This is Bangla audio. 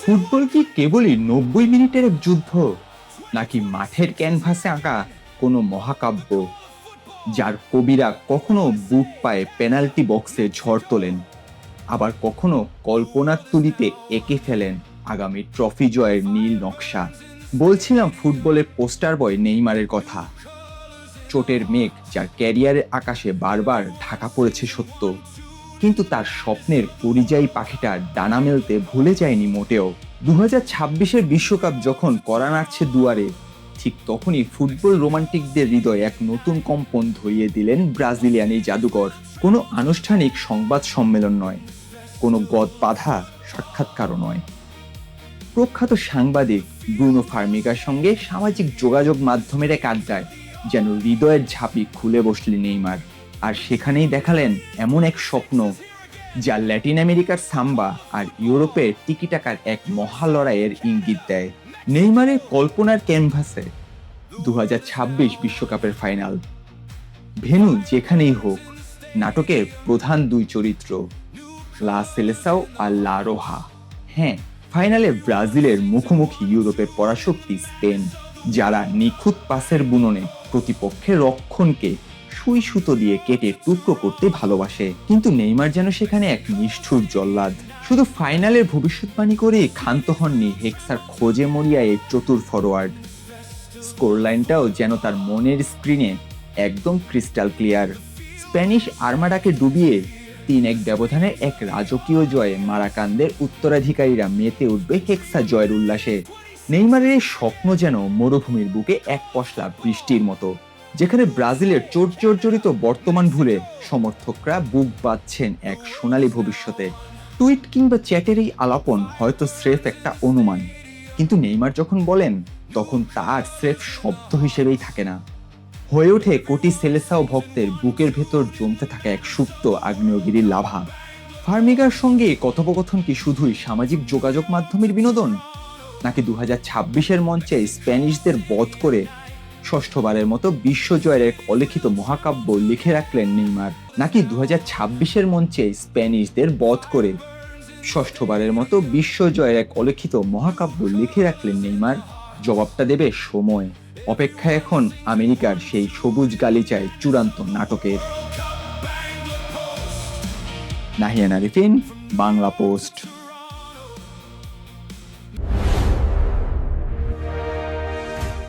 ফুটবল কি কেবলই 90 মিনিটের এক যুদ্ধ, নাকি মাঠের ক্যানভাসে আঁকা কোনো মহাকাব্য যার কবিরা কখনো বুক পায়ে পেনাল্টি বক্সে ঝড় তোলেন, আবার কখনো কল্পনার তুলিতে এঁকে ফেলেন আগামী ট্রফি জয়ের নীল নকশা। বলছিলাম ফুটবলের পোস্টার বয় নেইমারের কথা। চোটের মেঘ যার ক্যারিয়ারের আকাশে বারবার ঢাকা পড়েছে সত্য, কিন্তু তার স্বপ্নের পরিযায়ী পাখিটা ডানা মেলতে ভুলে যায়নি মোটেও। 2026-এর বিশ্বকাপ যখন কড়া নাড়ছে দুয়ারে, ঠিক তখনই ফুটবল রোমান্টিকদের হৃদয়ে এক নতুন কম্পন ধরিয়ে দিলেন ব্রাজিলিয়ান এই জাদুকর। কোনো আনুষ্ঠানিক সংবাদ সম্মেলন নয়, কোনো গদ বাঁধা সাক্ষাৎকারও নয়, প্রখ্যাত সাংবাদিক ব্রুনো ফার্মিগার সঙ্গে সামাজিক যোগাযোগ মাধ্যমের এক আড্ডায় যেন হৃদয়ের ঝাঁপি খুলে বসলেন নেইমার। আর সেখানেই দেখালেন এমন এক স্বপ্ন যা ল্যাটিন আমেরিকার সাম্বা আর ইউরোপের টিকিটাকার এক মহা লড়াইয়ের ইঙ্গিত দেয়। নেইমারের কল্পনার ক্যানভাসে 2026 বিশ্বকাপের ফাইনাল, ভেন্যু যেখানেই হোক, নাটকের প্রধান দুই চরিত্র লা সেলেসাও আর লা রোহা। হ্যাঁ, ফাইনালে ব্রাজিলের মুখোমুখি ইউরোপের পরাশক্তি স্পেন, যারা নিখুঁত পাসের বুননে প্রতিপক্ষের রক্ষণকে সুই সুতো দিয়ে কেটে টুকরো করতে ভালোবাসে। কিন্তু নেইমার যেন সেখানে এক নিষ্ঠুর জল্লাদ। শুধু ফাইনালের ভবিষ্যৎবাণী করে ক্ষান্ত হননি হেক্সার খোঁজে মরিয়ায় চতুর ফরোয়ার্ড। স্কোর লাইনটাও যেন তার মনের স্ক্রিনে একদম ক্রিস্টাল ক্লিয়ার। স্প্যানিশ আর্মাডাকে ডুবিয়ে 3-1 ব্যবধানের এক রাজকীয় জয়ে মারাকানদের উত্তরাধিকারীরা মেতে উঠবে হেক্সা জয়ের উল্লাসে। নেইমারের এই স্বপ্ন যেন মরুভূমির বুকে এক পশলা বৃষ্টির মতো, যেখানে ব্রাজিলের চোটজর্জরিত বর্তমান ভুলে সমর্থকরা বুক বাঁধছেন এক সোনালী ভবিষ্যতে। টুইট কিংবা চ্যাটের এই আলাপন হয়তো স্রেফ একটা অনুমান, কিন্তু নেইমার যখন বলেন তখন তার স্রেফ শব্দ হিসেবেই থাকে না, হয়ে ওঠে কোটি সেলেসাও ভক্তের বুকের ভেতর জমতে থাকা এক সুপ্ত আগ্নেয়গিরির লাভা। ফার্মিগার সঙ্গে কথোপকথন কি শুধুই সামাজিক যোগাযোগ মাধ্যমের বিনোদন, নাকি 2026-এর মঞ্চে স্প্যানিশদের বধ করে ষষ্ঠবারের মতো বিশ্বজয়ের এক অলিখিত মহাকাব্য লিখে রাখলেন নেইমার? নাকি 2026-এর মঞ্চে স্প্যানিশদের বধ করে ষষ্ঠবারের মতো বিশ্বজয়ের এক অলিখিত মহাকাব্য লিখে রাখলেন নেইমার? জবাবটা দেবে সময়। অপেক্ষা এখন আমেরিকার সেই সবুজ গালিচায় চূড়ান্ত নাটকের। নাহিয়ান আরিফিন, বাংলা পোস্ট।